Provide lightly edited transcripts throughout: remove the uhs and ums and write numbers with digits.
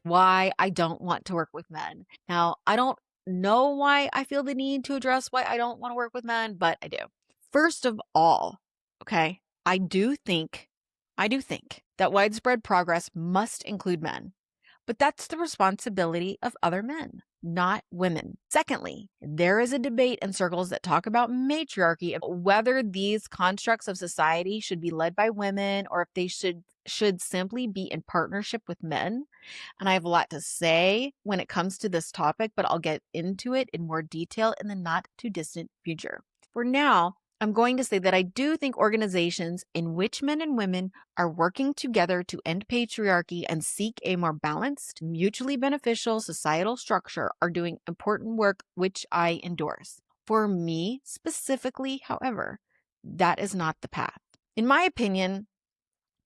why I don't want to work with men. Now, I don't know why I feel the need to address why I don't want to work with men, but I do. First of all, okay, I do think that widespread progress must include men, but that's the responsibility of other men, not women. Secondly, there is a debate in circles that talk about matriarchy, whether these constructs of society should be led by women or if they should simply be in partnership with men. And I have a lot to say when it comes to this topic, but I'll get into it in more detail in the not too distant future. For now, I'm going to say that I do think organizations in which men and women are working together to end patriarchy and seek a more balanced, mutually beneficial societal structure are doing important work, which I endorse. For me specifically, however, that is not the path. In my opinion,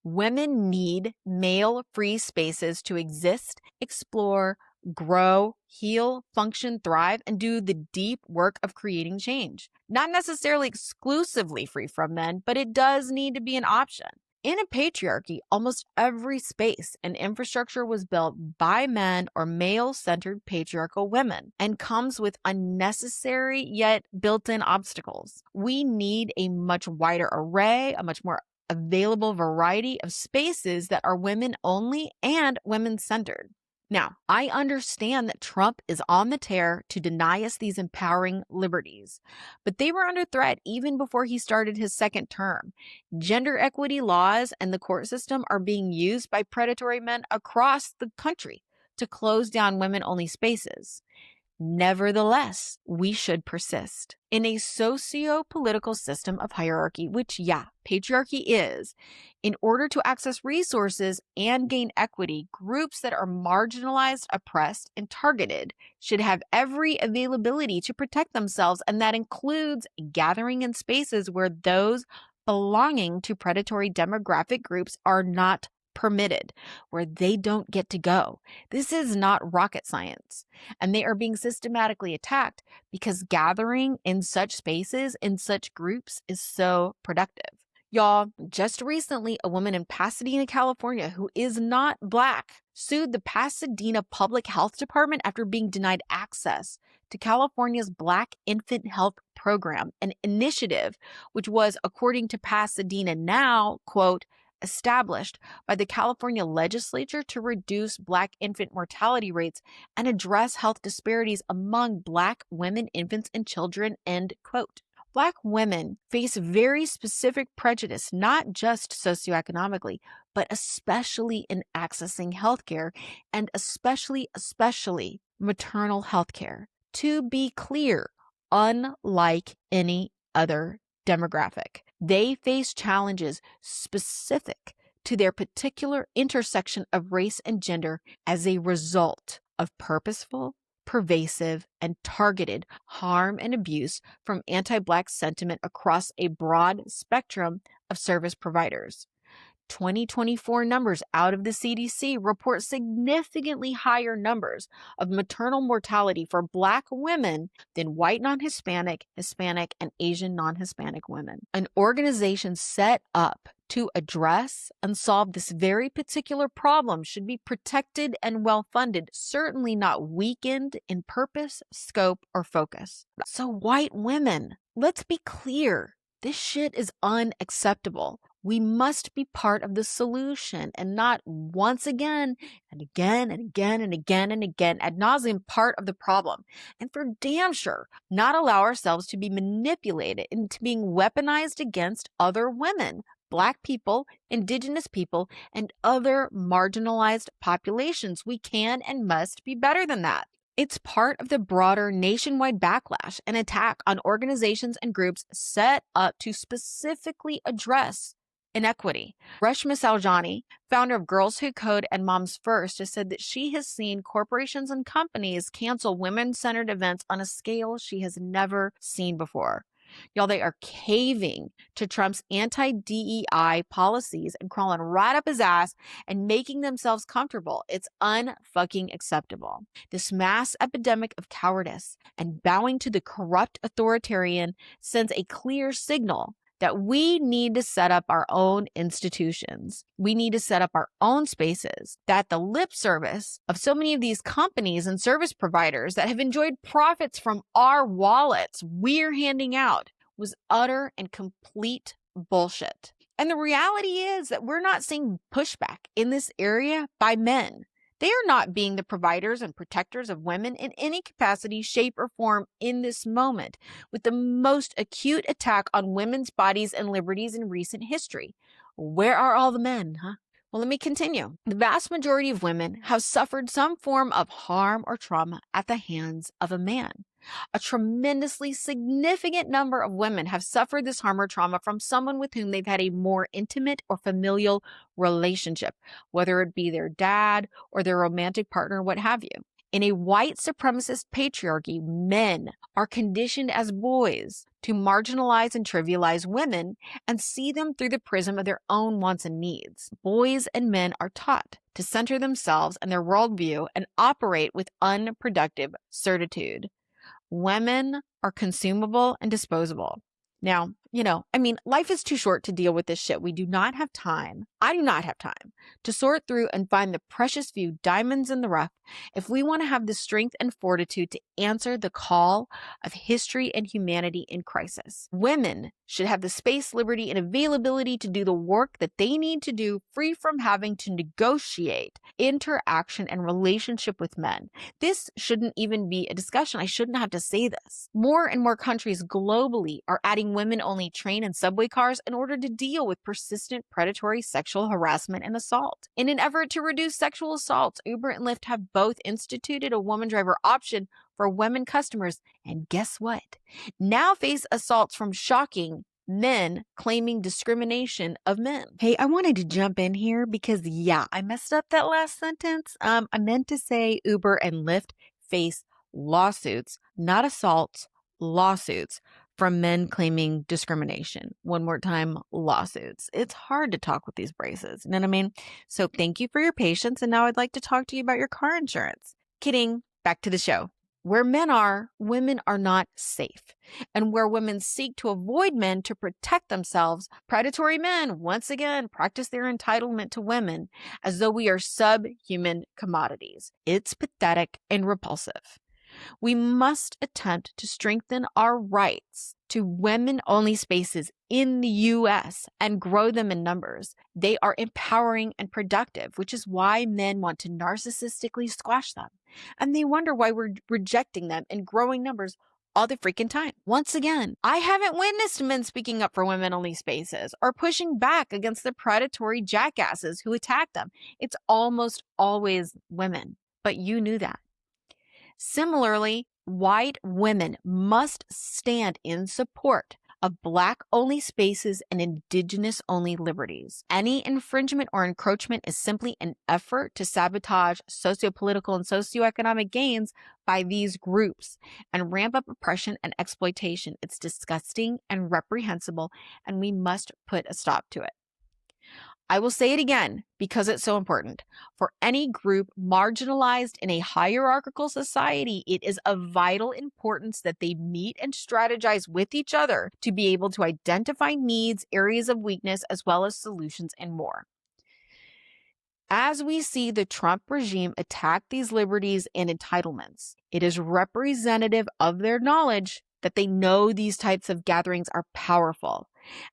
women need male-free spaces to exist, explore, grow, heal, function, thrive, and do the deep work of creating change. Not necessarily exclusively free from men, but it does need to be an option. In a patriarchy, almost every space and infrastructure was built by men or male-centered patriarchal women and comes with unnecessary yet built-in obstacles. We need a much wider array, a much more available variety of spaces that are women only and women centered. Now, I understand that Trump is on the tear to deny us these empowering liberties, but they were under threat even before he started his second term. Gender equity laws and the court system are being used by predatory men across the country to close down women-only spaces. Nevertheless, we should persist. In a socio-political system of hierarchy, which, yeah, patriarchy is, in order to access resources and gain equity, groups that are marginalized, oppressed, and targeted should have every availability to protect themselves, and that includes gathering in spaces where those belonging to predatory demographic groups are not permitted, where they don't get to go. This is not rocket science, and they are being systematically attacked because gathering in such spaces, in such groups, is so productive. Y'all, just recently, a woman in Pasadena, California, who is not Black, sued the Pasadena Public Health Department after being denied access to California's Black Infant Health Program, an initiative which was, according to Pasadena Now, quote, established by the California legislature to reduce Black infant mortality rates and address health disparities among Black women, infants, and children, end quote. Black women face very specific prejudice, not just socioeconomically, but especially in accessing healthcare, and especially maternal healthcare. To be clear, unlike any other demographic, they face challenges specific to their particular intersection of race and gender as a result of purposeful, pervasive, and targeted harm and abuse from anti-Black sentiment across a broad spectrum of service providers. 2024 numbers out of the CDC report significantly higher numbers of maternal mortality for Black women than white non-Hispanic, Hispanic, and Asian non-Hispanic women. An organization set up to address and solve this very particular problem should be protected and well-funded, certainly not weakened in purpose, scope, or focus. So white women, let's be clear. This shit is unacceptable. We must be part of the solution and not once again and again and again and again and again ad nauseum part of the problem. And for damn sure, not allow ourselves to be manipulated into being weaponized against other women, Black people, Indigenous people, and other marginalized populations. We can and must be better than that. It's part of the broader nationwide backlash and attack on organizations and groups set up to specifically address inequity. Reshma Saujani, founder of Girls Who Code and Moms First, has said that she has seen corporations and companies cancel women-centered events on a scale she has never seen before. Y'all, they are caving to Trump's anti-DEI policies and crawling right up his ass and making themselves comfortable. It's unfucking acceptable. This mass epidemic of cowardice and bowing to the corrupt authoritarian sends a clear signal that we need to set up our own institutions. We need to set up our own spaces, that the lip service of so many of these companies and service providers that have enjoyed profits from our wallets we're handing out was utter and complete bullshit. And the reality is that we're not seeing pushback in this area by men. They are not being the providers and protectors of women in any capacity, shape, or form in this moment, with the most acute attack on women's bodies and liberties in recent history. Where are all the men, huh? Well, let me continue. The vast majority of women have suffered some form of harm or trauma at the hands of a man. A tremendously significant number of women have suffered this harm or trauma from someone with whom they've had a more intimate or familial relationship, whether it be their dad or their romantic partner, what have you. In a white supremacist patriarchy, men are conditioned as boys to marginalize and trivialize women and see them through the prism of their own wants and needs. Boys and men are taught to center themselves and their worldview and operate with unproductive certitude. Women are consumable and disposable. Now, life is too short to deal with this shit. We do not have time. I do not have time to sort through and find the precious few diamonds in the rough if we want to have the strength and fortitude to answer the call of history and humanity in crisis. Women should have the space, liberty, and availability to do the work that they need to do, free from having to negotiate interaction and relationship with men. This shouldn't even be a discussion. I shouldn't have to say this. More and more countries globally are adding women-only train and subway cars in order to deal with persistent predatory sexual harassment and assault. In an effort to reduce sexual assaults, Uber and Lyft have both instituted a woman driver option for women customers, and guess what? Now face assaults from shocking men claiming discrimination of men. Hey, I wanted to jump in here because, I messed up that last sentence. I meant to say Uber and Lyft face lawsuits, not assaults, lawsuits from men claiming discrimination. One more time, lawsuits. It's hard to talk with these braces. You know what I mean? So thank you for your patience. And now I'd like to talk to you about your car insurance. Kidding. Back to the show. Where men are, women are not safe. And where women seek to avoid men to protect themselves, predatory men once again practice their entitlement to women as though we are subhuman commodities. It's pathetic and repulsive. We must attempt to strengthen our rights to women-only spaces in the U.S. and grow them in numbers. They are empowering and productive, which is why men want to narcissistically squash them. And they wonder why we're rejecting them in growing numbers all the freaking time. Once again, I haven't witnessed men speaking up for women-only spaces or pushing back against the predatory jackasses who attack them. It's almost always women, but you knew that. Similarly, white women must stand in support of Black-only spaces and Indigenous-only liberties. Any infringement or encroachment is simply an effort to sabotage sociopolitical and socioeconomic gains by these groups and ramp up oppression and exploitation. It's disgusting and reprehensible, and we must put a stop to it. I will say it again because it's so important. For any group marginalized in a hierarchical society, it is of vital importance that they meet and strategize with each other to be able to identify needs, areas of weakness, as well as solutions and more. As we see the Trump regime attack these liberties and entitlements, it is representative of their knowledge that they know these types of gatherings are powerful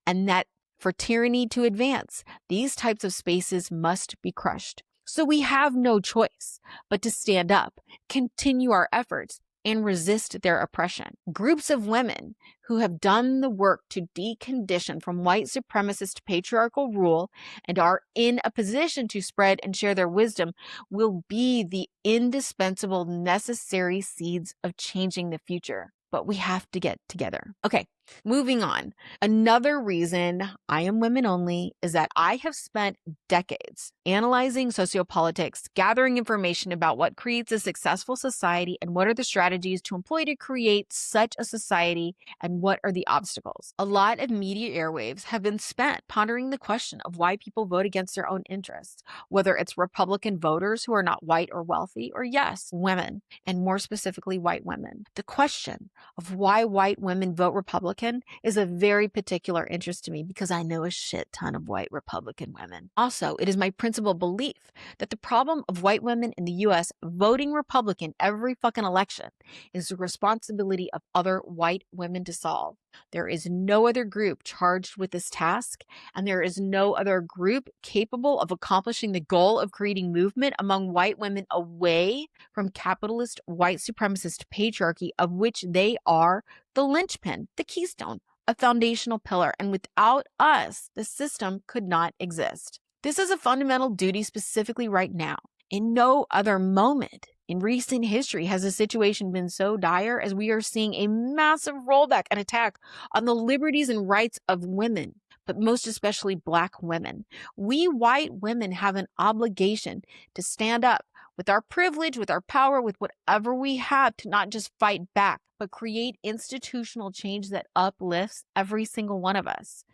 and that for tyranny to advance, these types of spaces must be crushed. So we have no choice but to stand up, continue our efforts, and resist their oppression. Groups of women who have done the work to decondition from white supremacist patriarchal rule and are in a position to spread and share their wisdom will be the indispensable, necessary seeds of changing the future. But we have to get together. Okay, moving on. Another reason I am women only is that I have spent decades analyzing sociopolitics, gathering information about what creates a successful society and what are the strategies to employ to create such a society and what are the obstacles. A lot of media airwaves have been spent pondering the question of why people vote against their own interests, whether it's Republican voters who are not white or wealthy, or yes, women, and more specifically, white women. The question of why white women vote Republican Republican is a very particular interest to me because I know a shit ton of white Republican women. Also, it is my principal belief that the problem of white women in the US voting Republican every fucking election is the responsibility of other white women to solve. There is no other group charged with this task, and there is no other group capable of accomplishing the goal of creating movement among white women away from capitalist white supremacist patriarchy, of which they are the linchpin, the keystone, a foundational pillar. And without us, the system could not exist. This is a fundamental duty specifically right now. In no other moment in recent history has a situation been so dire as we are seeing a massive rollback and attack on the liberties and rights of women, but most especially Black women. We white women have an obligation to stand up with our privilege, with our power, with whatever we have, to not just fight back, but create institutional change that uplifts every single one of us.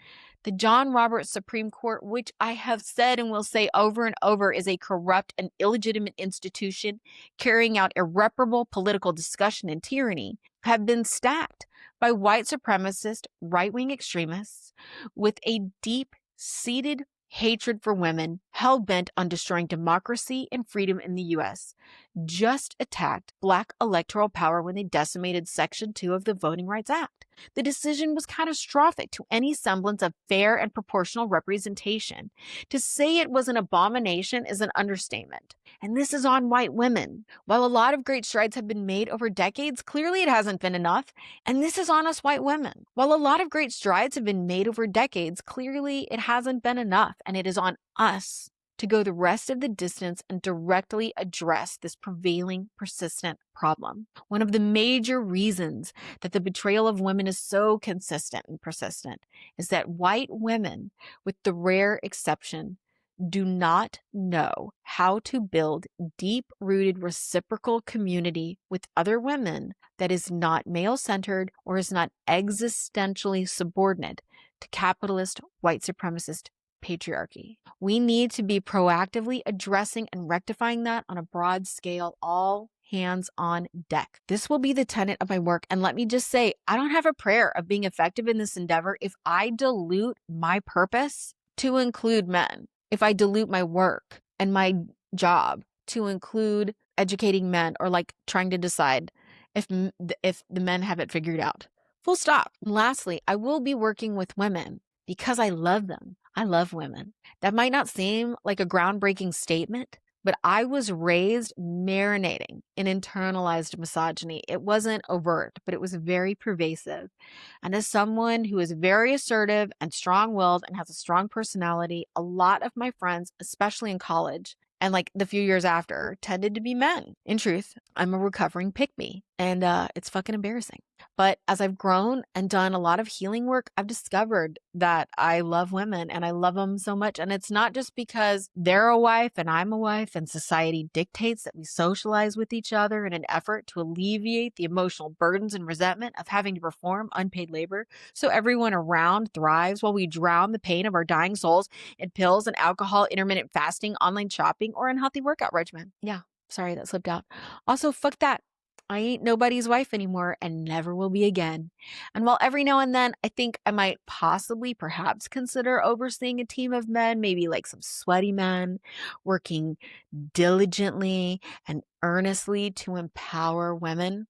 The John Roberts Supreme Court, which I have said and will say over and over, is a corrupt and illegitimate institution carrying out irreparable political discussion and tyranny, have been stacked by white supremacist right-wing extremists with a deep-seated hatred for women, hell-bent on destroying democracy and freedom in the U.S., just attacked Black electoral power when they decimated Section 2 of the Voting Rights Act. The decision was catastrophic to any semblance of fair and proportional representation. To say it was an abomination is an understatement. And this is on white women. While a lot of great strides have been made over decades, clearly it hasn't been enough. And this is on us white women. While a lot of great strides have been made over decades, clearly it hasn't been enough. And it is on us to go the rest of the distance and directly address this prevailing, persistent problem. One of the major reasons that the betrayal of women is so consistent and persistent is that white women, with the rare exception, do not know how to build deep-rooted reciprocal community with other women that is not male-centered or is not existentially subordinate to capitalist white supremacist patriarchy. We need to be proactively addressing and rectifying that on a broad scale, all hands on deck. This will be the tenet of my work. And let me just say, I don't have a prayer of being effective in this endeavor if I dilute my purpose to include men, if I dilute my work and my job to include educating men, or like trying to decide if the men have it figured out. Full stop. And lastly, I will be working with women because I love them. I love women. That might not seem like a groundbreaking statement, but I was raised marinating in internalized misogyny. It wasn't overt, but it was very pervasive. And as someone who is very assertive and strong-willed and has a strong personality, a lot of my friends, especially in college and like the few years after, tended to be men. In truth, I'm a recovering pick-me, and it's fucking embarrassing. But as I've grown and done a lot of healing work, I've discovered that I love women and I love them so much. And it's not just because they're a wife and I'm a wife and society dictates that we socialize with each other in an effort to alleviate the emotional burdens and resentment of having to perform unpaid labor so everyone around thrives while we drown the pain of our dying souls in pills and alcohol, intermittent fasting, online shopping, or unhealthy workout regimen. Yeah, sorry, that slipped out. Also, fuck that. I ain't nobody's wife anymore and never will be again. And while every now and then I think I might possibly perhaps consider overseeing a team of men, maybe like some sweaty men working diligently and earnestly to empower women,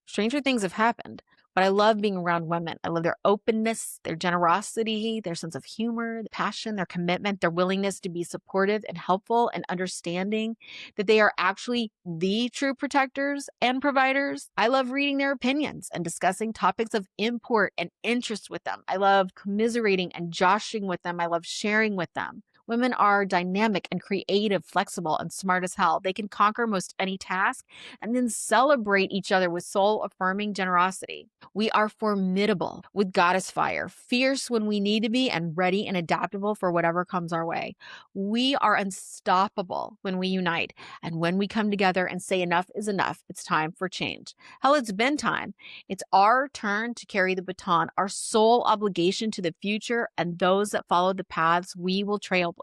stranger things have happened. But I love being around women. I love their openness, their generosity, their sense of humor, their passion, their commitment, their willingness to be supportive and helpful, and understanding that they are actually the true protectors and providers. I love reading their opinions and discussing topics of import and interest with them. I love commiserating and joshing with them. I love sharing with them. Women are dynamic and creative, flexible, and smart as hell. They can conquer most any task and then celebrate each other with soul-affirming generosity. We are formidable with goddess fire, fierce when we need to be, and ready and adaptable for whatever comes our way. We are unstoppable when we unite and when we come together and say enough is enough. It's time for change. Hell, it's been time. It's our turn to carry the baton, our sole obligation to the future and those that follow the paths we will trailblaze.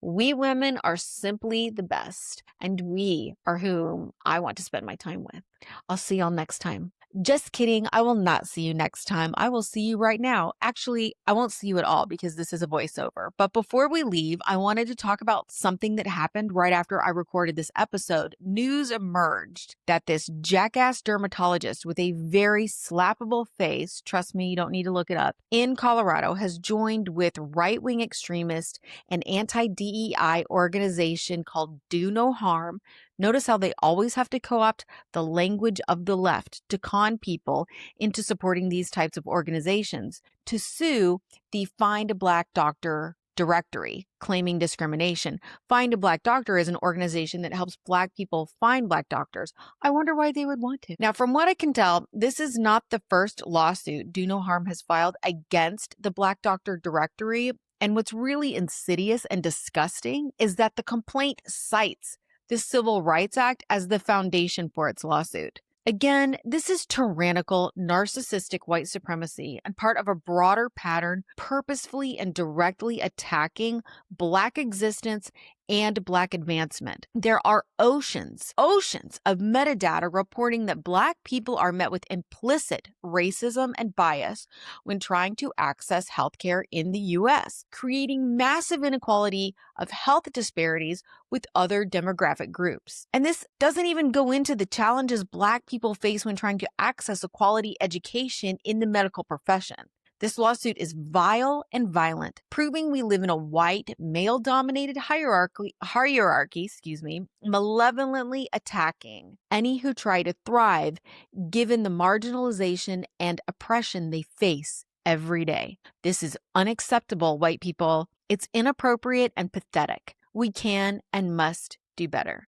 We women are simply the best, and we are whom I want to spend my time with. I'll see y'all next time. Just kidding. I will not see you next time. I will see you right now. Actually, I won't see you at all because this is a voiceover. But before we leave, I wanted to talk about something that happened right after I recorded this episode. News emerged that this jackass dermatologist with a very slappable face, trust me, you don't need to look it up, in Colorado has joined with right-wing extremist and anti-DEI organization called Do No Harm. Notice how they always have to co-opt the language of the left to con people into supporting these types of organizations to sue the Find a Black Doctor directory, claiming discrimination. Find a Black Doctor is an organization that helps Black people find Black doctors. I wonder why they would want to. Now, from what I can tell, this is not the first lawsuit Do No Harm has filed against the Black Doctor directory. And what's really insidious and disgusting is that the complaint cites the Civil Rights Act as the foundation for its lawsuit. Again, this is tyrannical, narcissistic white supremacy and part of a broader pattern purposefully and directly attacking Black existence and Black advancement. There are oceans of metadata reporting that Black people are met with implicit racism and bias when trying to access healthcare in the U.S., creating massive inequality of health disparities with other demographic groups. And this doesn't even go into the challenges Black people face when trying to access a quality education in the medical profession. This lawsuit is vile and violent, proving we live in a white, male-dominated hierarchy, malevolently attacking any who try to thrive given the marginalization and oppression they face every day. This is unacceptable, white people. It's inappropriate and pathetic. We can and must do better.